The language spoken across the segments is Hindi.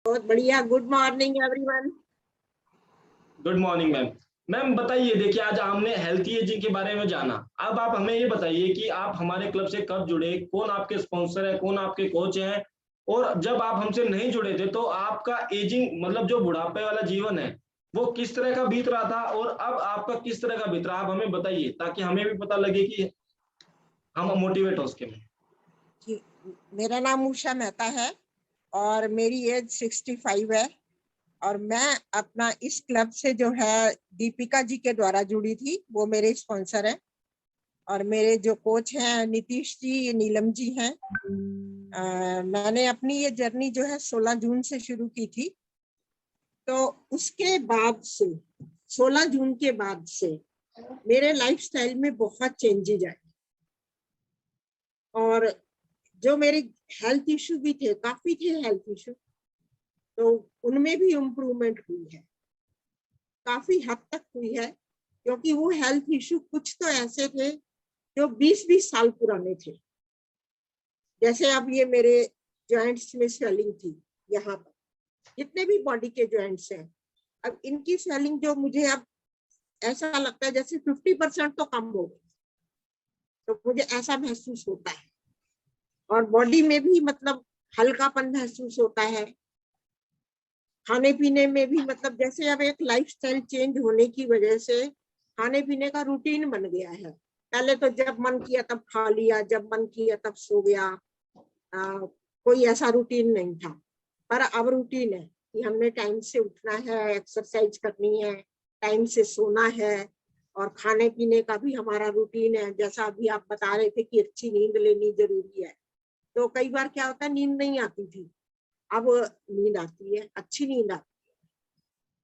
बहुत बढ़िया। Good morning everyone. Good morning ma'am. Ma'am बताइए, देखिए आज हमने हेल्थी एजिंग के बारे में जाना। अब आप हमें ये बताइए कि आप हमारे क्लब से कब जुड़े, कौन आपके स्पॉन्सर है, कौन आपके कोच हैं, और जब आप हमसे नहीं जुड़े थे तो आपका एजिंग मतलब जो बुढ़ापे वाला जीवन है वो किस तरह का बीत रहा था, और अब आपका किस तरह का बीत रहा है, आप हमें बताइए ताकि हमें भी पता लगे कि हम मोटिवेट हो उसके में। जी, मेरा नाम उषा मेहता है और मेरी एज 65 है और मैं अपना इस क्लब से जो है दीपिका जी के द्वारा जुड़ी थी, वो मेरे स्पॉन्सर हैं। और मेरे जो कोच हैं नीतीश जी, नीलम जी हैं। मैंने अपनी ये जर्नी जो है 16 जून से शुरू की थी। तो उसके बाद से 16 जून के बाद से मेरे लाइफस्टाइल में बहुत चेंजेज आए और जो मेरे हेल्थ इशू भी थे, काफी थे हेल्थ इशू, तो उनमें भी इम्प्रूवमेंट हुई है, काफी हद तक हुई है। क्योंकि वो हेल्थ इशू कुछ तो ऐसे थे जो 20-20 साल पुराने थे। जैसे अब ये मेरे जॉइंट्स में स्वेलिंग थी, यहाँ पर जितने भी बॉडी के जॉइंट्स हैं, अब इनकी स्वेलिंग जो मुझे अब ऐसा लगता है जैसे 50% तो कम हो गई, तो मुझे ऐसा महसूस होता है। और बॉडी में भी मतलब हल्कापन महसूस होता है। खाने पीने में भी मतलब जैसे अब एक लाइफस्टाइल चेंज होने की वजह से खाने पीने का रूटीन बन गया है। पहले तो जब मन किया तब खा लिया, जब मन किया तब सो गया। कोई ऐसा रूटीन नहीं था, पर अब रूटीन है कि हमने टाइम से उठना है, एक्सरसाइज करनी है, टाइम से सोना है, और खाने पीने का भी हमारा रूटीन है। जैसा अभी आप बता रहे थे कि अच्छी नींद लेनी जरूरी है, तो कई बार क्या होता है नींद नहीं आती थी, अब नींद आती है, अच्छी नींद आती है।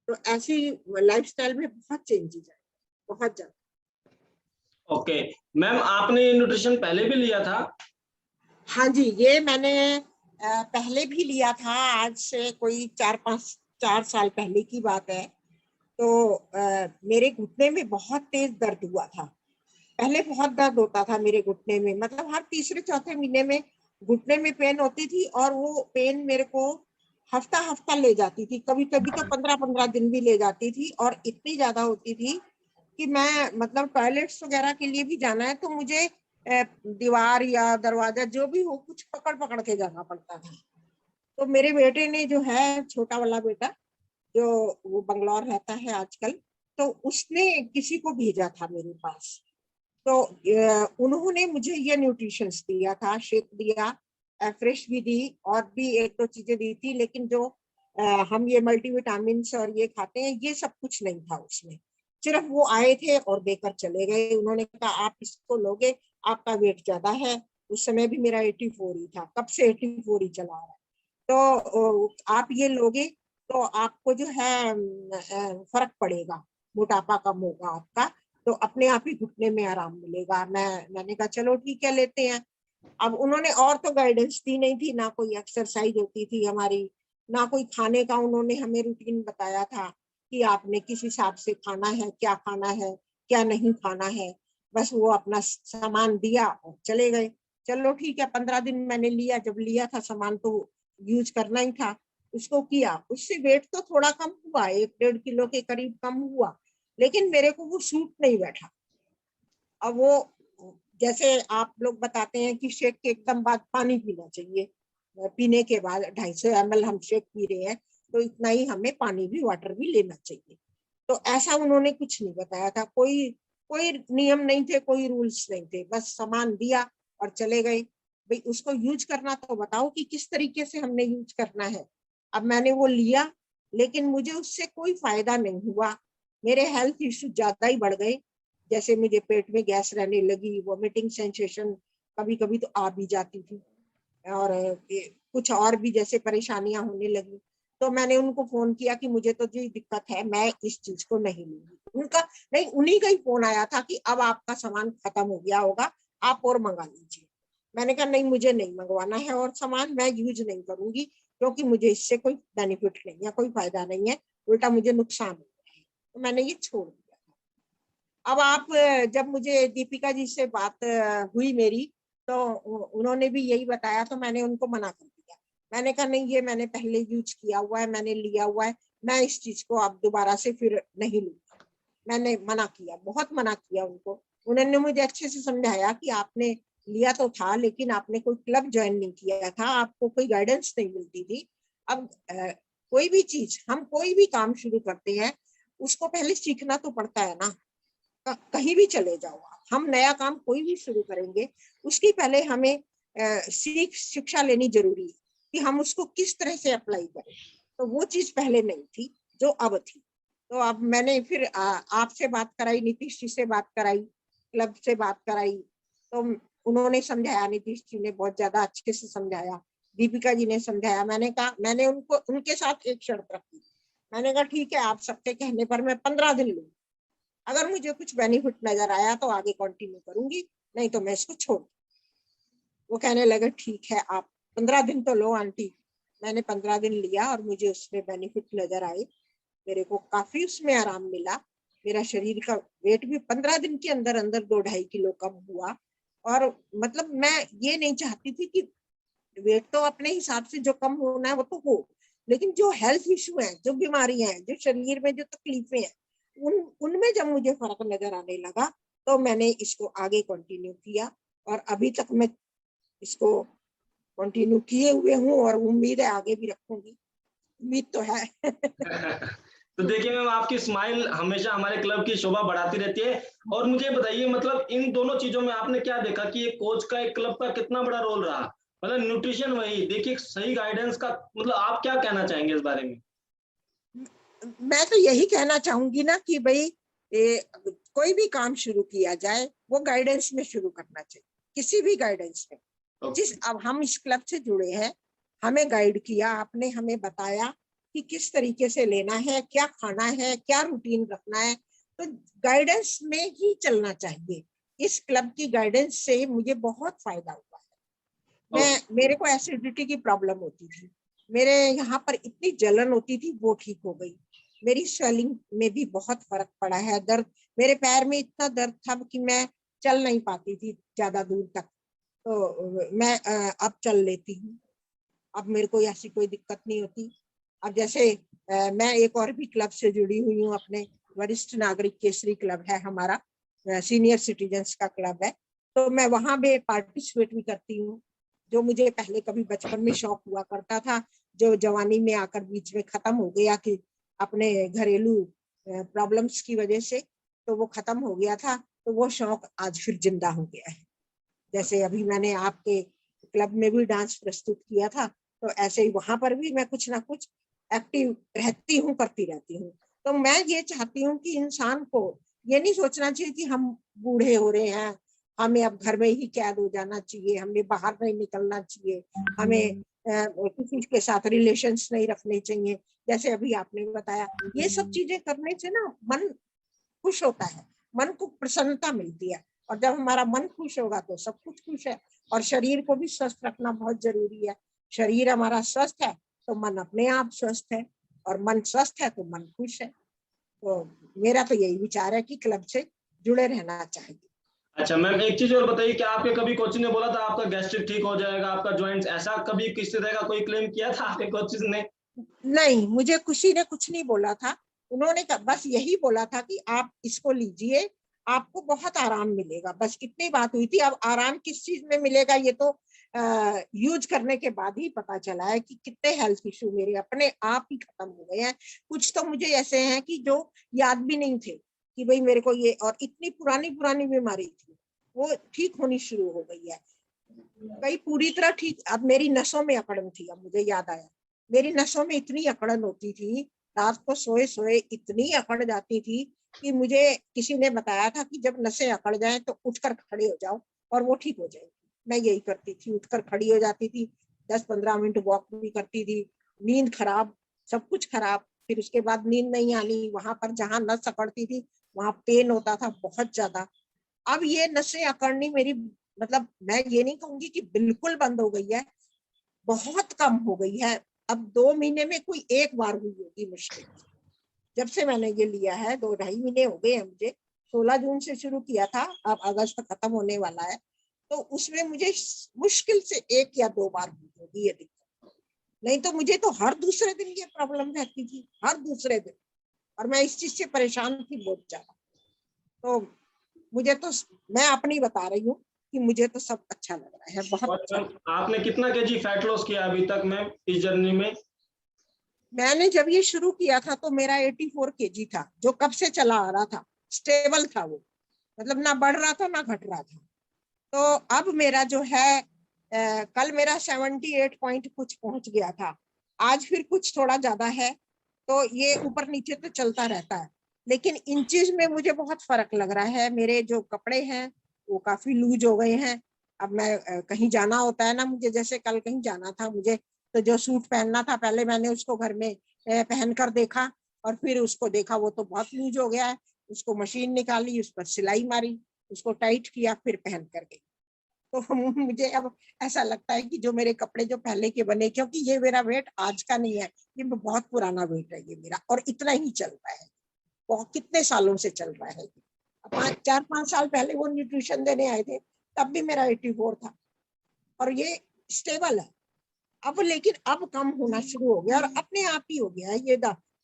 तो ऐसी लाइफस्टाइल में बहुत चेंजेस है, बहुत ज्यादा। ओके मैम, आपने न्यूट्रिशन पहले भी लिया था? हाँ जी, ये मैंने पहले भी लिया था, आज से कोई 4 साल पहले की बात है। तो मेरे घुटने में बहुत तेज दर्द हुआ था। पहले बहुत दर्द होता था मेरे घुटने में, मतलब हर तीसरे चौथे महीने में घुटने में पेन होती थी, और वो पेन मेरे को हफ्ता हफ्ता ले जाती थी, कभी कभी तो 15-15 दिन भी ले जाती थी, और इतनी ज्यादा होती थी कि मैं मतलब टॉयलेट्स वगैरह के लिए भी जाना है तो मुझे दीवार या दरवाजा जो भी हो कुछ पकड़ पकड़ के जाना पड़ता था। तो मेरे बेटे ने जो है, छोटा वाला बेटा जो वो बंगलौर रहता है आजकल, तो उसने किसी को भेजा था मेरे पास। तो उन्होंने मुझे ये न्यूट्रिशंस दिया था, शेक दिया, फ्रेश भी दी, और भी एक दो चीजें दी थी, लेकिन जो हम ये मल्टीविटामिन और ये खाते हैं ये सब कुछ नहीं था उसमें। सिर्फ वो आए थे और देकर चले गए। उन्होंने कहा आप इसको लोगे, आपका वेट ज्यादा है। उस समय भी मेरा 84 ही था, कब से 84 ही चला रहा है। तो आप ये लोगे तो आपको जो है फर्क पड़ेगा, मोटापा कम होगा आपका, तो अपने आप ही घुटने में आराम मिलेगा। मैंने कहा चलो ठीक है, लेते हैं। अब उन्होंने और तो गाइडेंस दी नहीं थी, ना कोई एक्सरसाइज होती थी हमारी, ना कोई खाने का उन्होंने हमें रूटीन बताया था कि आपने किस हिसाब से खाना है, क्या खाना है, क्या नहीं खाना है। बस वो अपना सामान दिया और चले गए। चलो ठीक है, 15 दिन मैंने लिया, जब लिया था सामान तो यूज करना ही था। उसको किया, उससे वेट तो थोड़ा कम हुआ, 1-1.5 किलो के करीब कम हुआ, लेकिन मेरे को वो सूट नहीं बैठा। अब वो जैसे आप लोग बताते हैं कि शेक के एकदम बाद पानी पीना चाहिए, पीने के बाद 250 ml हम शेक पी रहे हैं तो इतना ही हमें पानी भी, वाटर भी लेना चाहिए। तो ऐसा उन्होंने कुछ नहीं बताया था, कोई कोई नियम नहीं थे, कोई रूल्स नहीं थे, बस सामान दिया और चले गए। भाई उसको यूज करना तो बताओ कि किस तरीके से हमने यूज करना है। अब मैंने वो लिया, लेकिन मुझे उससे कोई फायदा नहीं हुआ। मेरे हेल्थ इश्यू ज्यादा ही बढ़ गए। जैसे मुझे पेट में गैस रहने लगी, वोमिटिंग सेंसेशन कभी कभी तो आ भी जाती थी, और कुछ और भी जैसे परेशानियां होने लगी। तो मैंने उनको फोन किया कि मुझे तो जी दिक्कत है, मैं इस चीज को नहीं लूंगी। उनका नहीं, उन्हीं का ही फोन आया था कि अब आपका सामान खत्म हो गया होगा, आप और मंगा लीजिए। मैंने कहा नहीं, मुझे नहीं मंगवाना है और सामान मैं यूज नहीं करूंगी, क्योंकि मुझे इससे कोई बेनिफिट नहीं है, कोई फायदा नहीं है, उल्टा मुझे नुकसान हो रहा है। तो मैंने ये छोड़ दिया। अब आप जब मुझे दीपिका जी से बात हुई मेरी, तो उन्होंने भी यही बताया, तो मैंने उनको मना कर दिया। मैंने कहा नहीं, ये मैंने पहले यूज किया हुआ है, मैंने लिया हुआ है, मैं इस चीज को अब दोबारा से फिर नहीं लूंगा। मैंने मना किया, बहुत मना किया उनको। उन्होंने मुझे अच्छे से समझाया कि आपने लिया तो था, लेकिन आपने कोई क्लब ज्वाइन नहीं किया था, आपको कोई गाइडेंस नहीं मिलती थी। अब कोई भी चीज, हम कोई भी काम शुरू करते हैं, उसको पहले सीखना तो पड़ता है ना। कहीं भी चले जाओ आप, हम नया काम कोई भी शुरू करेंगे, उसकी पहले हमें शिक्षा लेनी जरूरी है कि हम उसको किस तरह से अप्लाई करें। तो वो चीज पहले नहीं थी जो अब थी। तो अब मैंने फिर आपसे बात कराई, नीतीश जी से बात कराई, क्लब से बात कराई, तो उन्होंने समझाया, नीतीश जी ने बहुत ज्यादा अच्छे से समझाया, दीपिका जी ने समझाया। मैंने कहा, मैंने उनको उनके साथ एक शर्त रखी, मैंने कहा ठीक है, आप सबके कहने पर मैं 15 दिन लूंगी, अगर मुझे कुछ बेनिफिट नजर आया तो आगे कंटिन्यू करूंगी, नहीं तो मैं इसको छोड़। वो कहने लगे ठीक है, आप 15 दिन तो लो आंटी। मैंने 15 दिन लिया और मुझे उसमें बेनिफिट नजर आए, मेरे को काफी उसमें आराम मिला। मेरा शरीर का वेट भी 15 दिन के अंदर अंदर 2-2.5 किलो कम हुआ। और मतलब मैं ये नहीं चाहती थी कि वेट तो अपने हिसाब से जो कम होना है वो तो हो, लेकिन जो हेल्थ इशू है, जो बीमारियां हैं, जो शरीर में जो तकलीफें हैं, उनमें जब मुझे फर्क नजर आने लगा तो मैंने इसको आगे कंटिन्यू किया, और अभी तक मैं इसको कंटिन्यू किए हुए हूँ, और उम्मीद है आगे भी रखूंगी, उम्मीद तो है। तो देखिए मैम, आपकी स्माइल हमेशा हमारे क्लब की शोभा बढ़ाती रहती है। और मुझे बताइए, मतलब इन दोनों चीजों में आपने क्या देखा कि एक कोच का एक क्लब का कितना बड़ा रोल रहा? मतलब न्यूट्रिशन वही देखिए, सही गाइडेंस का, मतलब आप क्या कहना चाहेंगे इस बारे में? मैं तो यही कहना चाहूंगी ना कि भाई, कोई भी काम शुरू किया जाए वो गाइडेंस में शुरू करना चाहिए, किसी भी गाइडेंस में। जिस अब हम इस क्लब से जुड़े हैं, हमें गाइड किया, आपने हमें बताया कि किस तरीके से लेना है, क्या खाना है, क्या रूटीन रखना है, तो गाइडेंस में ही चलना चाहिए। इस क्लब की गाइडेंस से मुझे बहुत फायदा हुआ है। मेरे को एसिडिटी की प्रॉब्लम होती थी, मेरे यहाँ पर इतनी जलन होती थी, वो ठीक हो गई। मेरी स्वेलिंग में भी बहुत फर्क पड़ा है। दर्द, मेरे पैर में इतना दर्द था कि मैं चल नहीं पाती थी ज्यादा दूर तक, तो मैं अब चल लेती हूँ। अब मेरे को ऐसी कोई दिक्कत नहीं होती। अब जैसे मैं एक और भी क्लब से जुड़ी हुई हूँ, अपने वरिष्ठ नागरिक केसरी क्लब है हमारा, सीनियर सिटीजन्स का क्लब है, तो मैं वहां भी पार्टिसिपेट भी करती हूँ। जो मुझे पहले कभी बचपन में शौक हुआ करता था, जो जवानी में आकर बीच में खत्म हो गया कि अपने घरेलू प्रॉब्लम्स की वजह से, तो वो खत्म हो गया था, तो वो शौक आज फिर जिंदा हो गया है। जैसे अभी मैंने आपके क्लब में भी डांस प्रस्तुत किया था, तो ऐसे ही वहां पर भी मैं कुछ ना कुछ एक्टिव रहती हूँ, करती रहती हूँ। तो मैं ये चाहती हूँ कि इंसान को ये नहीं सोचना चाहिए कि हम बूढ़े हो रहे हैं, हमें अब घर में ही कैद हो जाना चाहिए, हमें बाहर नहीं निकलना चाहिए, हमें किसी के साथ रिलेशंस नहीं रखने चाहिए। जैसे अभी आपने बताया, ये सब चीजें करने से ना मन खुश होता है, मन को प्रसन्नता मिलती है, और जब हमारा मन खुश होगा तो सब कुछ खुश है। और शरीर को भी स्वस्थ रखना बहुत जरूरी है। शरीर हमारा स्वस्थ है तो मन अपने आप स्वस्थ है, और मन स्वस्थ है तो मन खुश है। तो मेरा तो यही विचार है कि क्लब से जुड़े रहना चाहिए। अच्छा मैम, एक चीज और बताइए, क्या आपके कभी कोच ने बोला था आपका गैस्ट्रिक ठीक हो जाएगा, आपका जॉइंट्स, ऐसा कभी किसी तरह का कोई क्लेम किया था आपके कोचेस ने? नहीं, मुझे किसी ने कुछ नहीं बोला था। उन्होंने बस यही बोला था कि आप इसको लीजिए, आपको बहुत आराम मिलेगा, बस इतनी बात हुई थी। अब आराम किस चीज में मिलेगा ये तो यूज करने के बाद ही पता चला है कि कितने हेल्थ इशू मेरे अपने आप ही खत्म हो गए हैं। कुछ तो मुझे ऐसे हैं कि जो याद भी नहीं थे कि भाई मेरे को ये, और इतनी पुरानी पुरानी बीमारी थी, वो ठीक होनी शुरू हो गई है। कई पूरी तरह ठीक, अब मेरी नसों में अकड़न थी, अब मुझे याद आया, मेरी नसों में इतनी अकड़न होती थी, रात को सोए सोए इतनी अकड़ जाती थी कि मुझे किसी ने बताया था कि जब नसें अकड़ जाएं तो उठकर खड़े हो जाओ और वो ठीक हो जाएगी। मैं यही करती थी, उठकर खड़ी हो जाती थी, 10-15 मिनट वॉक भी करती थी। नींद खराब, सब कुछ खराब, फिर उसके बाद नींद नहीं आनी, वहां पर जहां नस अकड़ती थी वहां पेन होता था बहुत ज्यादा। अब ये नसें अकड़नी मेरी, मतलब मैं ये नहीं कहूंगी कि बिल्कुल बंद हो गई है, बहुत कम हो गई है। अब 2 महीने में कोई एक बार हुई होगी मुश्किल, जब से मैंने ये लिया है 2-2.5 महीने हो गए हैं मुझे। 16 जून से शुरू किया था, अब अगस्त खत्म होने वाला है, तो उसमें मुझे मुश्किल से 1 या 2 बार हुई होगी ये दिक्कत। नहीं तो मुझे तो हर दूसरे दिन ये प्रॉब्लम रहती थी, हर दूसरे दिन, और मैं इस चीज से परेशान थी बहुत ज्यादा। तो मुझे तो, मैं अपनी बता रही हूँ कि मुझे तो सब अच्छा लग रहा है, बहुत अच्छा। आपने कितना केजी फैट लॉस किया अभी तक मैम इस जर्नी में? मैंने जब ये शुरू किया था तो मेरा 84 केजी था, जो कब से चला आ रहा था, स्टेबल था वो, मतलब ना बढ़ रहा था ना घट रहा था। तो अब मेरा जो है कल मेरा 78 पॉइंट कुछ पहुंच गया था, आज फिर कुछ थोड़ा ज्यादा है। तो ये ऊपर नीचे तो चलता रहता है, लेकिन इंचेस में मुझे बहुत फर्क लग रहा है। मेरे जो कपड़े हैं वो काफी लूज हो गए हैं। अब मैं कहीं जाना होता है ना मुझे, जैसे कल कहीं जाना था मुझे, तो जो सूट पहनना था पहले मैंने उसको घर में पहन कर देखा, और फिर उसको देखा वो तो बहुत लूज हो गया है, उसको मशीन निकाली, उस पर सिलाई मारी, उसको टाइट किया, फिर पहन कर गई। तो मुझे अब ऐसा लगता है कि जो मेरे कपड़े जो पहले के बने, क्योंकि ये मेरा वेट आज का नहीं है, ये बहुत पुराना वेट है ये मेरा, और इतना ही चल रहा है, बहुत कितने सालों से चल रहा है। 4-5 साल पहले वो न्यूट्रिशन देने आए थे, तब भी मेरा 84 था, और ये स्टेबल है अब। लेकिन अब कम होना शुरू हो गया, और अपने आप ही हो गया है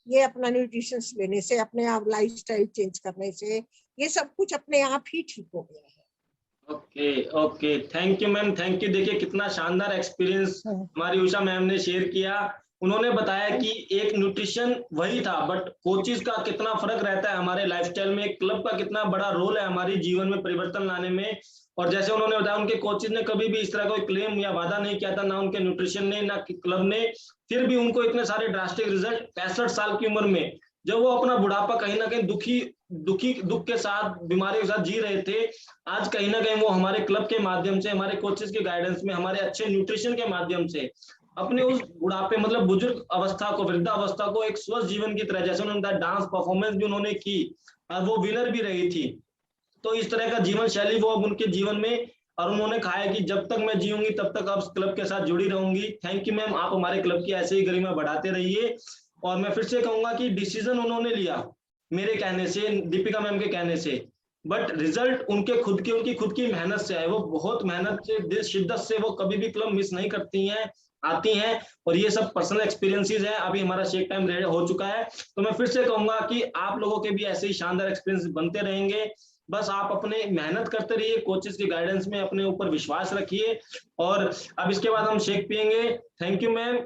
ये अपना न्यूट्रिशन लेने से, अपने आप लाइफस्टाइल चेंज करने से, ये सब कुछ अपने आप ही ठीक हो गया है। Okay okay, thank you ma'am, thank you. देखिए कितना शानदार एक्सपीरियंस हमारी उषा मैम ने शेयर किया। उन्होंने बताया कि एक न्यूट्रिशन वही था, बट कोचिज का कितना फर्क रहता है हमारे लाइफस्टाइल में, क्लब का कितना बड़ा रोल है हमारी जीवन में परिवर्तन लाने में। और जैसे उन्होंने बताया उनके कोचिज ने कभी भी इस तरह कोई क्लेम या वादा नहीं किया था, ना उनके न्यूट्रिशन ने ना क्लब ने, फिर भी उनको इतने सारे ड्रास्टिक रिजल्ट 65 साल की उम्र में, जब वो अपना बुढ़ापा कहीं ना कहीं दुख के साथ, बीमारी के साथ जी रहे थे, आज कहीं ना कहीं वो हमारे क्लब के माध्यम से, हमारे कोचेस के गाइडेंस में, हमारे अच्छे न्यूट्रिशन के माध्यम से अपने उस बुढ़ापे मतलब बुजुर्ग अवस्था को, वृद्धावस्था को एक स्वस्थ जीवन की तरह, जैसे उन्होंने डांस परफॉर्मेंस भी उन्होंने की और वो विनर भी रही थी, तो इस तरह का जीवन शैली वो अब उनके जीवन में, और उन्होंने कहा है कि जब तक मैं जीऊंगी तब तक आप क्लब के साथ जुड़ी रहूंगी। थैंक यू मैम, आप हमारे क्लब की ऐसे ही गरिमा बढ़ाते रहिए। और मैं फिर से कहूंगा कि डिसीजन उन्होंने लिया मेरे कहने से, दीपिका मैम के कहने से, बट रिजल्ट उनके खुद के, उनकी खुद की मेहनत से आए। वो बहुत मेहनत से, दिल शिद्दत से वो कभी भी क्लब मिस नहीं करती हैं, आती हैं, और ये सब पर्सनल एक्सपीरियंसेस हैं। अभी हमारा शेक टाइम हो चुका है, तो मैं फिर से कहूंगा कि आप लोगों के भी ऐसे ही शानदार एक्सपीरियंस बनते रहेंगे। बस आप अपने मेहनत करते रहिए, कोचेस के गाइडेंस में अपने ऊपर विश्वास रखिए, और अब इसके बाद हम शेक पियेंगे। Thank you ma'am.